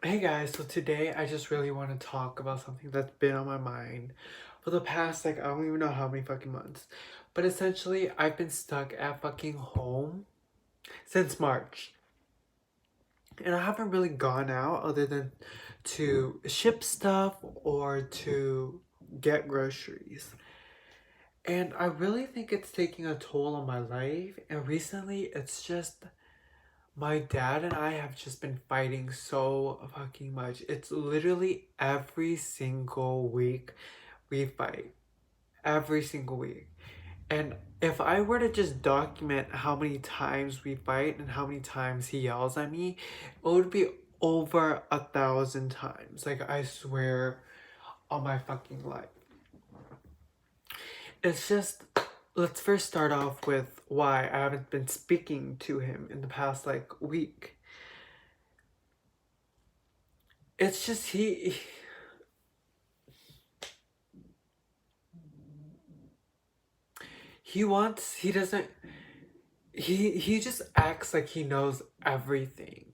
Hey guys, so today I just really want to talk about something that's been on my mind for the past, I don't even know how many fucking months. But essentially, I've been stuck at fucking home since March. And I haven't really gone out other than to ship stuff or to get groceries. And I really think it's taking a toll on my life. And recently, it's just my dad and I have just been fighting so fucking much. It's literally every single week we fight. Every single week. And if I were to just document how many times we fight and how many times he yells at me, it would be over 1,000 times. Like, I swear on my fucking life. It's just, let's first start off with why I haven't been speaking to him in the past, week. It's just he doesn't, he just acts like he knows everything.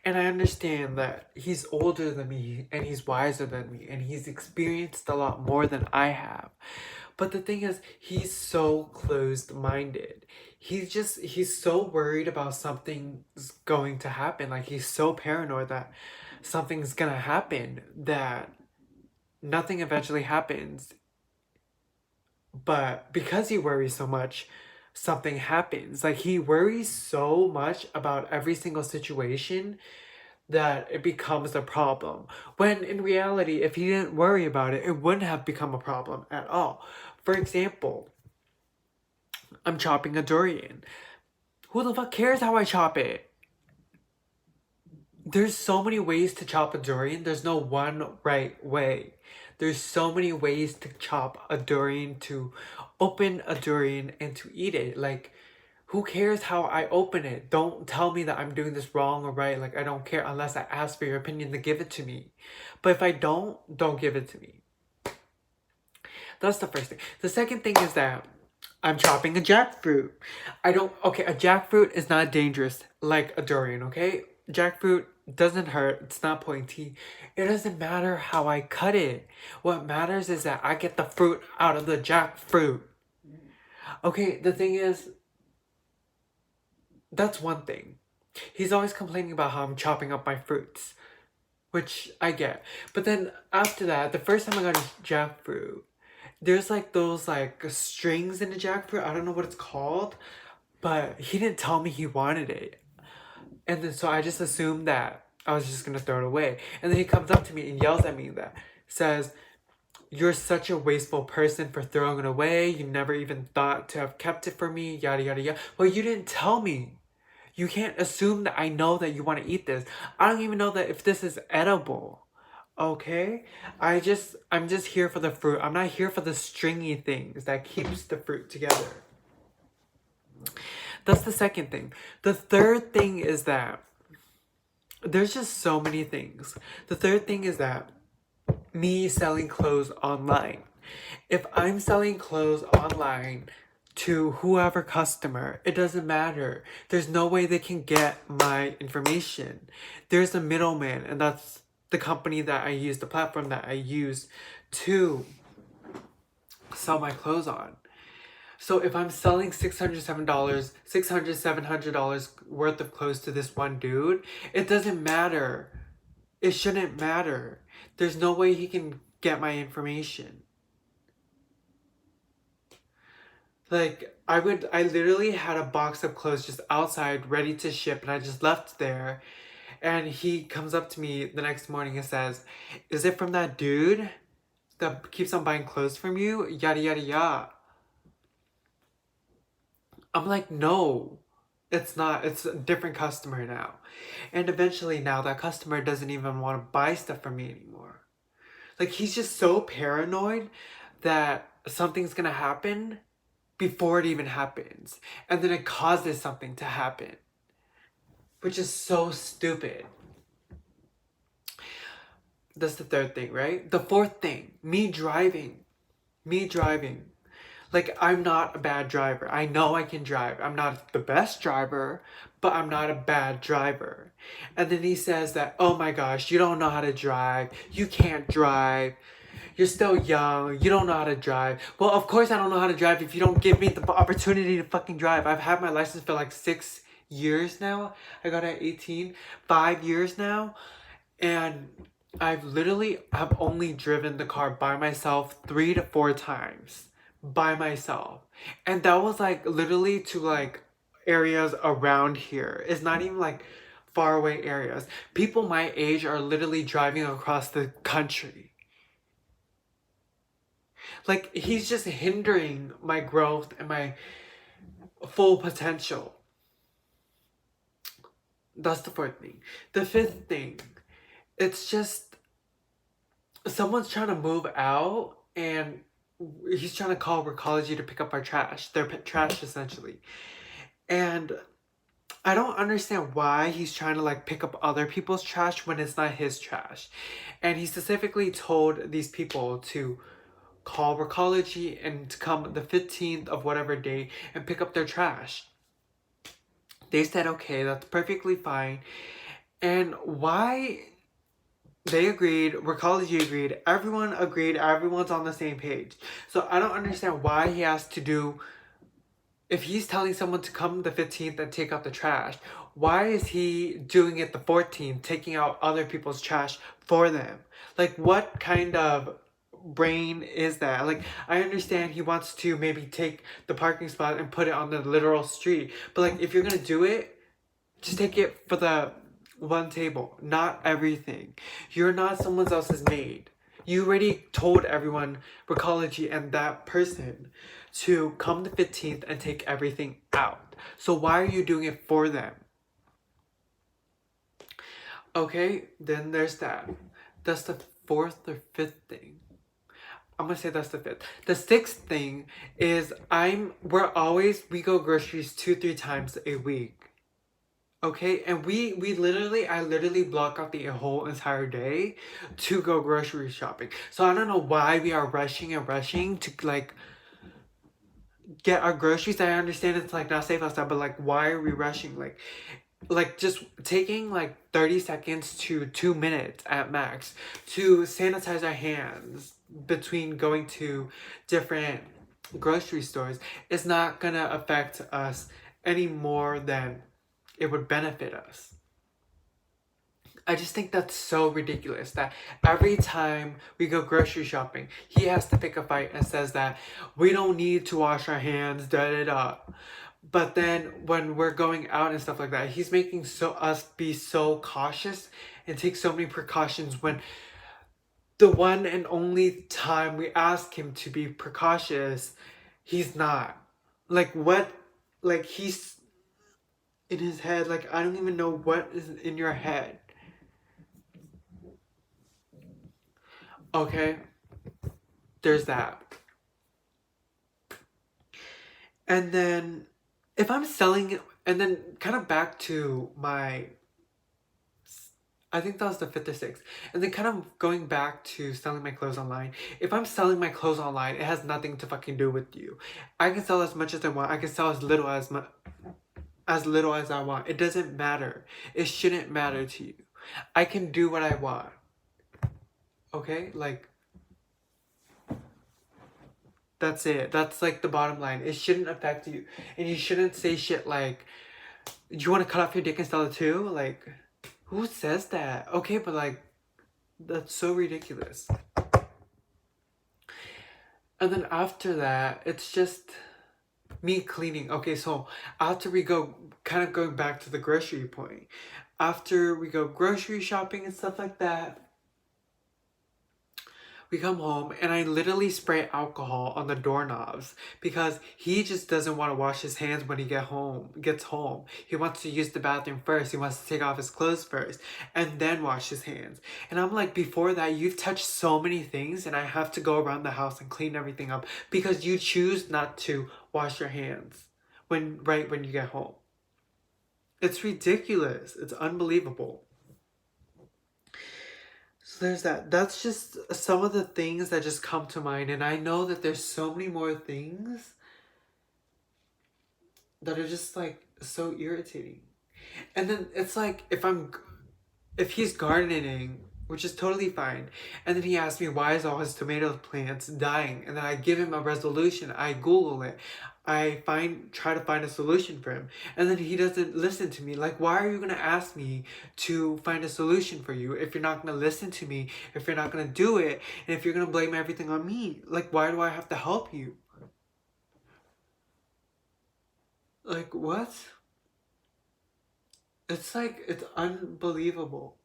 And I understand that he's older than me and he's wiser than me and he's experienced a lot more than I have. But the thing is, he's so closed-minded. He's so worried about something's going to happen. Like, he's so paranoid that something's gonna happen that nothing eventually happens. But because he worries so much, something happens. Like, he worries so much about every single situation that it becomes a problem. When in reality, if he didn't worry about it, it wouldn't have become a problem at all. For example, I'm chopping a durian. Who the fuck cares how I chop it? There's so many ways to chop a durian. There's no one right way. There's so many ways to chop a durian, to open a durian, and to eat it. Like, who cares how I open it? Don't tell me that I'm doing this wrong or right. Like, I don't care unless I ask for your opinion to give it to me. But if I don't give it to me. That's the first thing. The second thing is that I'm chopping a jackfruit. Okay, a jackfruit is not dangerous like a durian, okay? Jackfruit doesn't hurt, it's not pointy. It doesn't matter how I cut it. What matters is that I get the fruit out of the jackfruit. Okay, the thing is, that's one thing. He's always complaining about how I'm chopping up my fruits, which I get. But then after that, the first time I got a jackfruit, there's like those like strings in the jackfruit. I don't know what it's called, but he didn't tell me he wanted it. And then so I just assumed that I was just gonna throw it away. And then he comes up to me and yells at me that says, "You're such a wasteful person for throwing it away. You never even thought to have kept it for me, yada yada yada." Well, you didn't tell me. You can't assume that I know that you want to eat this. I don't even know that if this is edible. Okay? I'm just here for the fruit. I'm not here for the stringy things that keeps the fruit together. That's the second thing. The third thing is that there's just so many things. The third thing is that me selling clothes online. If I'm selling clothes online to whoever customer, it doesn't matter. There's no way they can get my information. There's a middleman, and that's the company that I use, the platform that I use to sell my clothes on. So if I'm selling $607, $700 worth of clothes to this one dude, it doesn't matter. It shouldn't matter. There's no way he can get my information. Like, I literally had a box of clothes just outside ready to ship and I just left there. And he comes up to me the next morning and says, "Is it from that dude that keeps on buying clothes from you? Yada yada yada." I'm like, "No, it's not. It's a different customer now." And eventually now that customer doesn't even want to buy stuff from me anymore. Like, he's just so paranoid that something's gonna happen before it even happens. And then it causes something to happen. Which is so stupid. That's the third thing, right? The fourth thing, me driving. Me driving. Like, I'm not a bad driver. I know I can drive. I'm not the best driver, but I'm not a bad driver. And then he says that, oh my gosh, you don't know how to drive. You can't drive. You're still young. You don't know how to drive. Well, of course I don't know how to drive if you don't give me the opportunity to fucking drive. I've had my license for like 6 years now. I got it at 18. 5 years now. And I've only driven the car by myself 3 to 4 times by myself. And that was like literally to like areas around here. It's not even like far away areas. People my age are literally driving across the country. Like, he's just hindering my growth and my full potential. That's the fourth thing. The fifth thing, it's just someone's trying to move out and he's trying to call Recology to pick up our trash. Their trash, essentially. And I don't understand why he's trying to like pick up other people's trash when it's not his trash. And he specifically told these people to call Recology and to come the 15th of whatever day and pick up their trash. They said, okay, that's perfectly fine. And why they agreed, Recology agreed, everyone agreed, everyone's on the same page. So I don't understand why he has to do, if he's telling someone to come the 15th and take out the trash, why is he doing it the 14th, taking out other people's trash for them? Like, what kind of brain is that? Like, I understand he wants to maybe take the parking spot and put it on the literal street, but like, if you're gonna do it, just take it for the one table, not everything. You're not someone else's maid. You already told everyone, Recology and that person, to come the 15th and take everything out. So why are you doing it for them? Okay, then there's that. That's the fourth or fifth thing. I'm gonna say that's the fifth. The sixth thing is we go groceries 2-3 times a week. Okay, and I literally block out the whole entire day to go grocery shopping. So I don't know why we are rushing and rushing to like get our groceries. I understand it's like not safe outside, but like, why are we rushing? Like just taking like 30 seconds to 2 minutes at max to sanitize our hands between going to different grocery stores is not gonna affect us any more than it would benefit us. I just think that's so ridiculous that every time we go grocery shopping, he has to pick a fight and says that we don't need to wash our hands, da da da. But then when we're going out and stuff like that, he's making us be so cautious and take so many precautions when the one and only time we ask him to be precautious, he's not. Like, what? Like, he's in his head. Like, I don't even know what is in your head. Okay, there's that. And then if I'm selling, and then kind of back to my, I think that was the fifth or sixth. And then kind of going back to selling my clothes online. If I'm selling my clothes online, it has nothing to fucking do with you. I can sell as much as I want. I can sell as little as I want. It doesn't matter. It shouldn't matter to you. I can do what I want. Okay? Like, that's it. That's like the bottom line. It shouldn't affect you. And you shouldn't say shit like, do you want to cut off your dick and sell it too? Like, who says that? Okay, but like, that's so ridiculous. And then after that, it's just me cleaning. Okay, so after we go, kind of going back to the grocery point, after we go grocery shopping and stuff like that, we come home and I literally spray alcohol on the doorknobs because he just doesn't want to wash his hands when he gets home. He wants to use the bathroom first. He wants to take off his clothes first and then wash his hands. And I'm like, before that, you've touched so many things and I have to go around the house and clean everything up because you choose not to wash your hands right when you get home. It's ridiculous. It's unbelievable. So there's that. That's just some of the things that just come to mind. And I know that there's so many more things that are just like so irritating. And then it's like if he's gardening, which is totally fine, and then he asks me why is all his tomato plants dying, and then I give him a resolution. I Google it. Try to find a solution for him, and then he doesn't listen to me. Like, why are you gonna ask me to find a solution for you if you're not gonna listen to me, if you're not gonna do it, and if you're gonna blame everything on me? Like, why do I have to help you? Like, what? It's like, it's unbelievable.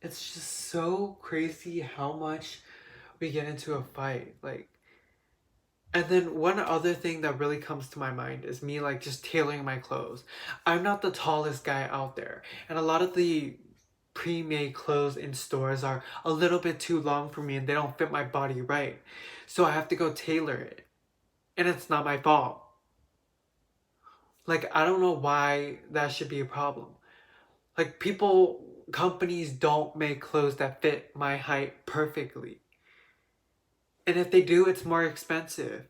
It's just so crazy how much we get into a fight. Like, and then one other thing that really comes to my mind is me like just tailoring my clothes. I'm not the tallest guy out there, and a lot of the pre-made clothes in stores are a little bit too long for me and they don't fit my body right. So I have to go tailor it. And it's not my fault. Like, I don't know why that should be a problem. Like, companies don't make clothes that fit my height perfectly. And if they do, it's more expensive.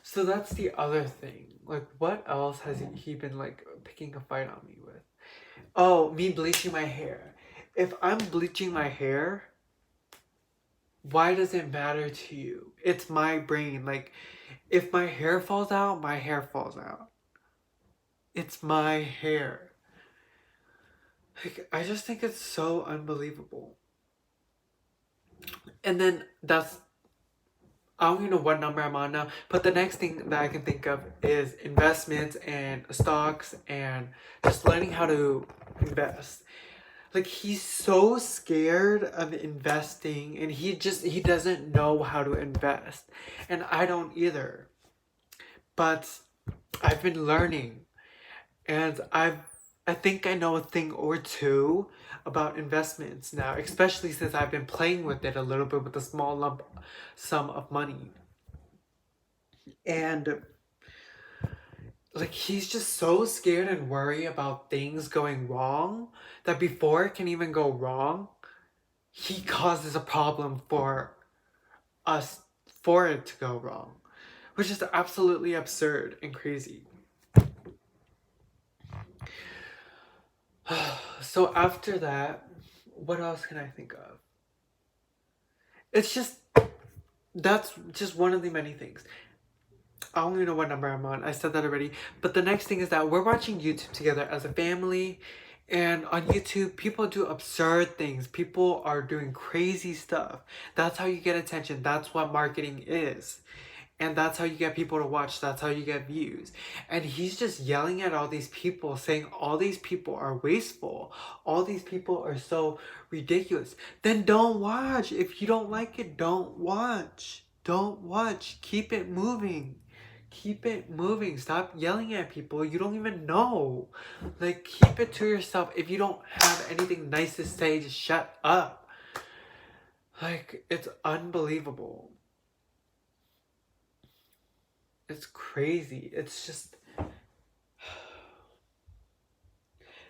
So that's the other thing. Like, what else has he been, like, picking a fight on me with? Oh, me bleaching my hair. If I'm bleaching my hair, why does it matter to you? It's my brain. Like, if my hair falls out, my hair falls out. It's my hair. Like, I just think it's so unbelievable. And then I don't even know what number I'm on now, but the next thing that I can think of is investments and stocks and just learning how to invest. Like, he's so scared of investing and he doesn't know how to invest. And I don't either. But I've been learning and I think I know a thing or two about investments now, especially since I've been playing with it a little bit with a small lump sum of money. And like, he's just so scared and worried about things going wrong that before it can even go wrong, he causes a problem for us for it to go wrong, which is absolutely absurd and crazy. So after that, what else can I think of? It's just, that's just one of the many things. I don't even know what number I'm on. I said that already. But the next thing is that we're watching YouTube together as a family. And on YouTube, people do absurd things. People are doing crazy stuff. That's how you get attention. That's what marketing is. And that's how you get people to watch. That's how you get views. And he's just yelling at all these people, saying all these people are wasteful. All these people are so ridiculous. Then don't watch. If you don't like it, don't watch. Don't watch. Keep it moving. Keep it moving. Stop yelling at people you don't even know. Like, keep it to yourself. If you don't have anything nice to say, just shut up. Like, it's unbelievable. It's crazy. It's just,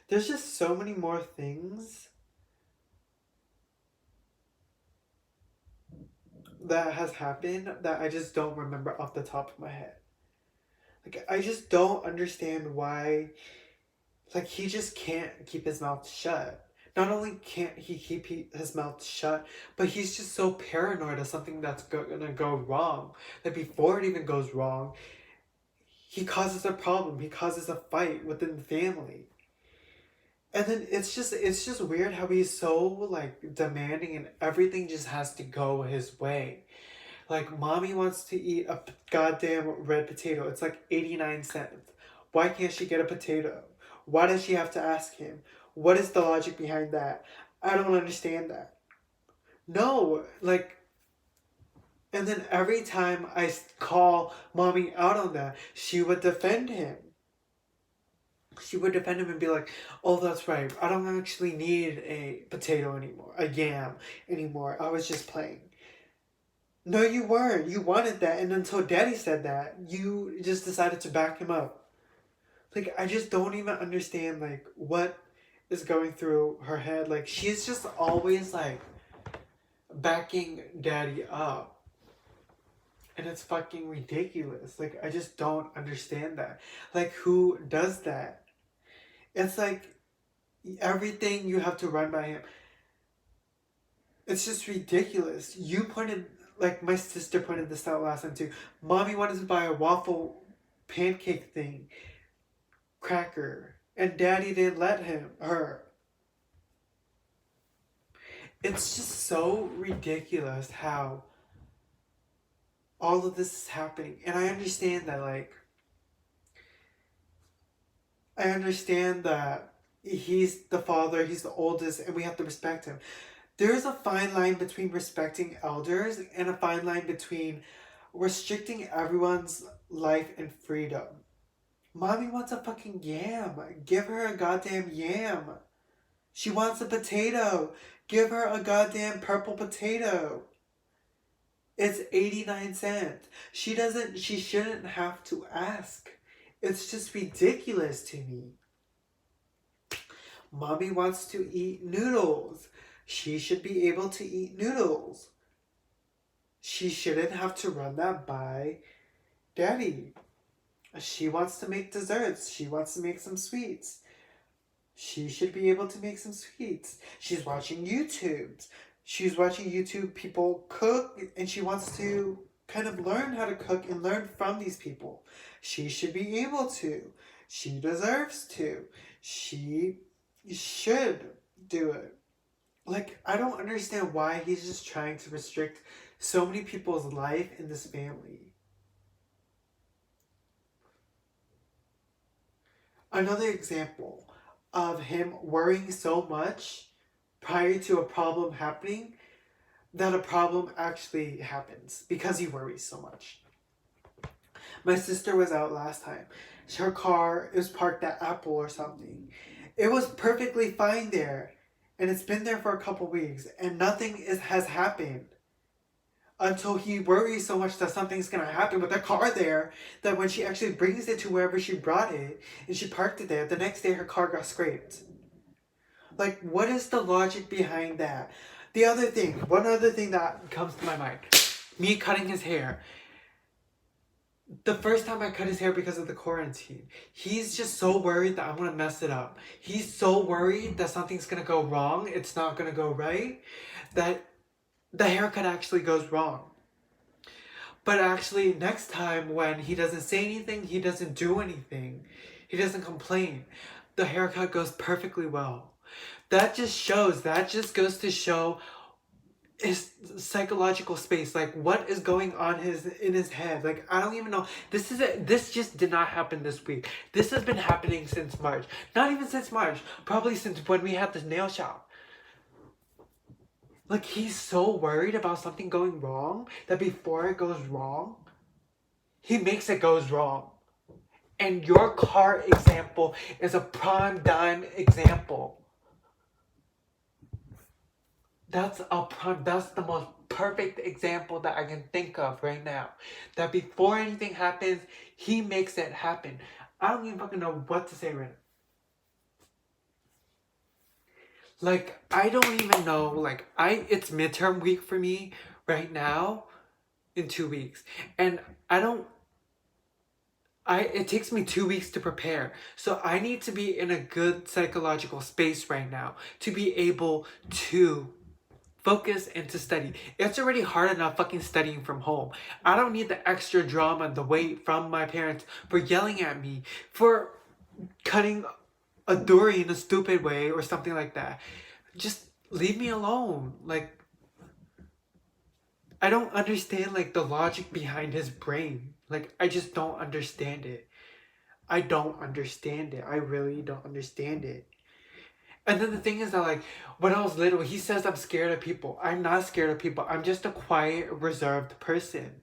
there's just so many more things that has happened that I just don't remember off the top of my head. Like, I just don't understand why, like, he just can't keep his mouth shut. Not only can't he keep his mouth shut, but he's just so paranoid of something that's gonna go wrong that before it even goes wrong, he causes a problem. He causes a fight within the family. And then it's just weird how he's so like demanding and everything just has to go his way. Like, mommy wants to eat a goddamn red potato. It's like 89 cents. Why can't she get a potato? Why does she have to ask him? What is the logic behind that? I don't understand that. No, like, and then every time I call mommy out on that, she would defend him. She would defend him and be like, oh, that's right. I don't actually need a potato anymore, a yam anymore. I was just playing. No, you weren't. You wanted that. And until daddy said that, you just decided to back him up. Like, I just don't even understand, like, what is going through her head. Like, she's just always, like, backing daddy up. And it's fucking ridiculous. Like, I just don't understand that. Like, who does that? It's like everything you have to run by him. It's just ridiculous. You pointed, like, my sister pointed this out last time too. Mommy wanted to buy a waffle pancake thing, cracker, and daddy didn't let her. It's just so ridiculous how all of this is happening. And I understand that, like, I understand that he's the father, he's the oldest, and we have to respect him. There's a fine line between respecting elders and a fine line between restricting everyone's life and freedom. Mommy wants a fucking yam. Give her a goddamn yam. She wants a potato. Give her a goddamn purple potato. It's 89 cents. She shouldn't have to ask. It's just ridiculous to me. Mommy wants to eat noodles. She should be able to eat noodles. She shouldn't have to run that by daddy. She wants to make desserts. She wants to make some sweets. She should be able to make some sweets. She's watching YouTube. She's watching YouTube people cook, and she wants to kind of learn how to cook and learn from these people. She should be able to. She deserves to. She should do it. Like, I don't understand why he's just trying to restrict so many people's life in this family. Another example of him worrying so much prior to a problem happening that a problem actually happens because he worries so much. My sister was out last time. Her car is parked at Apple or something. It was perfectly fine there, and it's been there for a couple weeks, and nothing has happened until he worries so much that something's gonna happen with the car there, that when she actually brings it to wherever she brought it and she parked it there, the next day her car got scraped. Like, what is the logic behind that? One other thing that comes to my mind, me cutting his hair. The first time I cut his hair because of the quarantine, he's just so worried that I'm gonna mess it up. He's so worried that something's gonna go wrong, it's not gonna go right, that the haircut actually goes wrong. But actually, next time when he doesn't say anything, he doesn't do anything, he doesn't complain, the haircut goes perfectly well. That just goes to show his psychological space, like what is going on in his head. Like, I don't even know. This just did not happen this week. This has been happening since March. Not even since March, probably since when we had the nail shop. Like, he's so worried about something going wrong that before it goes wrong, he makes it goes wrong. And your car example is a prime dime example. That's the most perfect example that I can think of right now. That before anything happens, he makes it happen. I don't even fucking know what to say right now. Like, I don't even know, like, it's midterm week for me right now in 2 weeks. And it takes me 2 weeks to prepare. So I need to be in a good psychological space right now to be able to focus and to study. It's already hard enough fucking studying from home. I don't need the extra drama, the weight from my parents for yelling at me, for cutting a dory in a stupid way or something like that. Just leave me alone. Like, I don't understand, like, the logic behind his brain. Like, I just don't understand it. I don't understand it. I really don't understand it. And then the thing is that, like, when I was little, he says I'm scared of people. I'm not scared of people. I'm just a quiet, reserved person.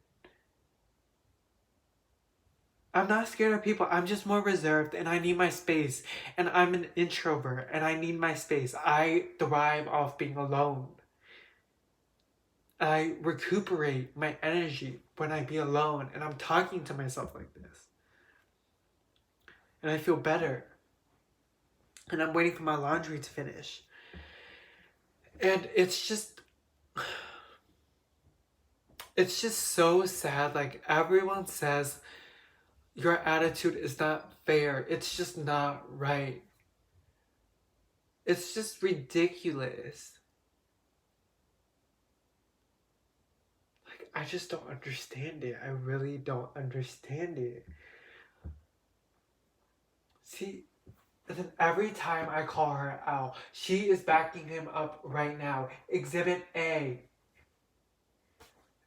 I'm not scared of people. I'm just more reserved, and I need my space. And I'm an introvert, and I need my space. I thrive off being alone. I recuperate my energy when I be alone, and I'm talking to myself like this. and I feel better. And I'm waiting for my laundry to finish. And it's just so sad. Like, everyone says your attitude is not fair. It's just not right. It's just ridiculous. Like, I just don't understand it. I really don't understand it. See, then every time I call her out, she is backing him up right now. Exhibit A.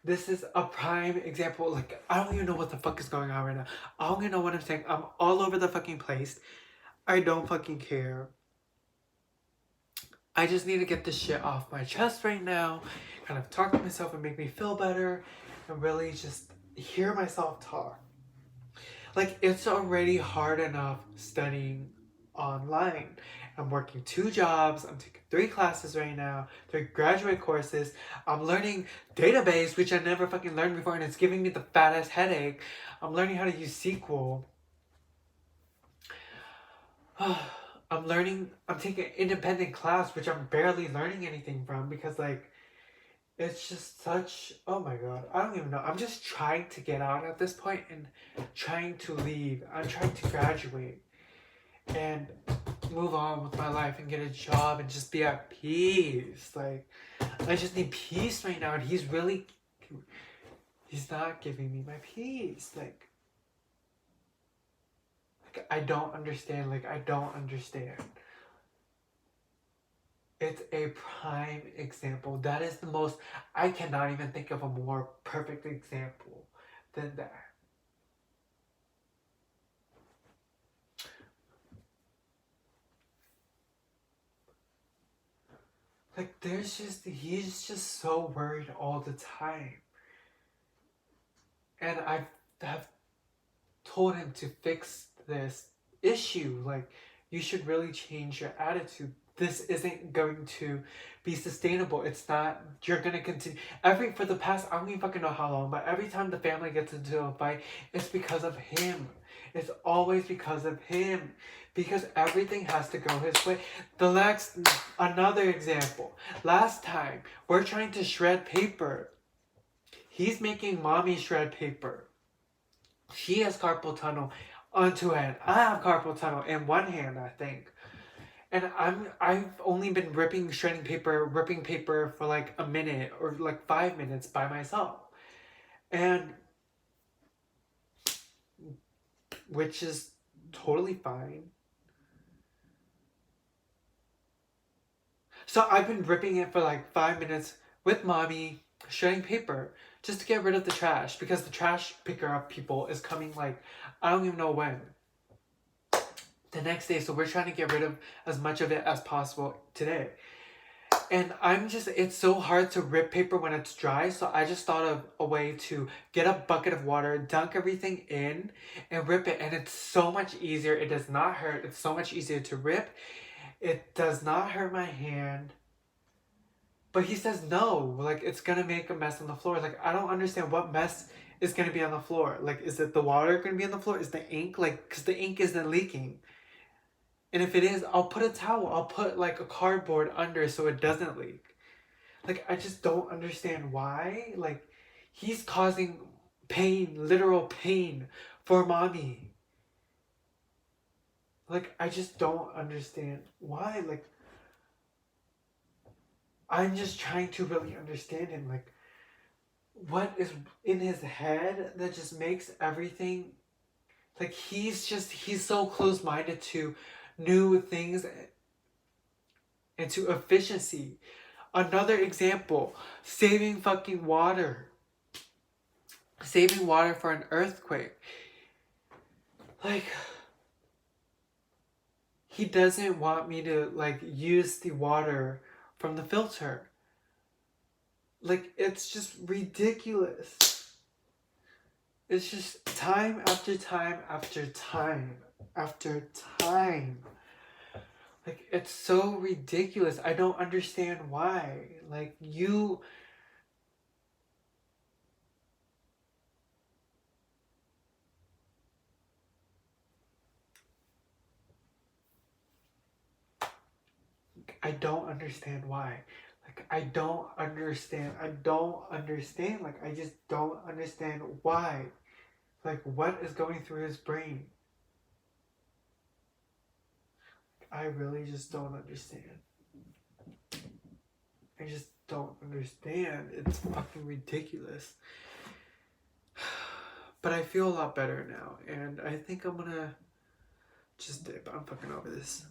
This is a prime example. Like, I don't even know what the fuck is going on right now. I don't even know what I'm saying. I'm all over the fucking place. I don't fucking care. I just need to get this shit off my chest right now. Kind of talk to myself and make me feel better. And really just hear myself talk. Like, it's already hard enough studying online. I'm working 2 jobs. I'm taking 3 classes right now, 3 graduate courses. I'm learning database, which I never fucking learned before, and it's giving me the fattest headache. I'm learning how to use SQL. I'm taking an independent class, which I'm barely learning anything from because, like, it's just such, oh my god, I don't even know. I'm just trying to get out at this point and trying to leave. I'm trying to graduate and move on with my life and get a job and just be at peace. Like, I just need peace right now, and he's not giving me my peace. Like, I don't understand. Like, I don't understand. It's a prime example. That is the most, I cannot even think of a more perfect example than that. Like, he's just so worried all the time. And I have told him to fix this issue. Like, you should really change your attitude. This isn't going to be sustainable. It's not, you're gonna continue. For the past, I don't even fucking know how long, but every time the family gets into a fight, it's because of him. It's always because of him. Because everything has to go his way. Another example. Last time, we're trying to shred paper. He's making mommy shred paper. She has carpal tunnel on 2 hands. I have carpal tunnel in 1 hand, I think. And I've only been ripping paper for like a minute or like 5 minutes by myself. And which is totally fine. So I've been ripping it for like 5 minutes with mommy, shredding paper, just to get rid of the trash, because the trash picker up people is coming like, I don't even know when. The next day, so we're trying to get rid of as much of it as possible today. And it's so hard to rip paper when it's dry, so I just thought of a way to get a bucket of water, dunk everything in, and rip it, and it's so much easier. It does not hurt. It's so much easier to rip. It does not hurt my hand. But he says no, like, it's gonna make a mess on the floor. Like, I don't understand what mess is gonna be on the floor. Like, is it the water gonna be on the floor? Is the ink, like, because the ink isn't leaking. And if it is, I'll put a towel. I'll put like a cardboard under so it doesn't leak. Like, I just don't understand why. Like, he's causing pain, literal pain for mommy. Like, I just don't understand why. Like, I'm just trying to really understand him. Like, what is in his head that just makes everything, like, he's so close-minded to new things and to efficiency. Another example, saving fucking water. Saving water for an earthquake. Like, he doesn't want me to, like, use the water from the filter. Like, it's just ridiculous. It's just time after time after time after time. Like, it's so ridiculous. I don't understand why. Like, I don't understand why. Like, I don't understand. I don't understand. Like, I just don't understand why. Like, what is going through his brain? I really just don't understand. I just don't understand. It's fucking ridiculous. But I feel a lot better now, and I think I'm gonna just dip. I'm fucking over this.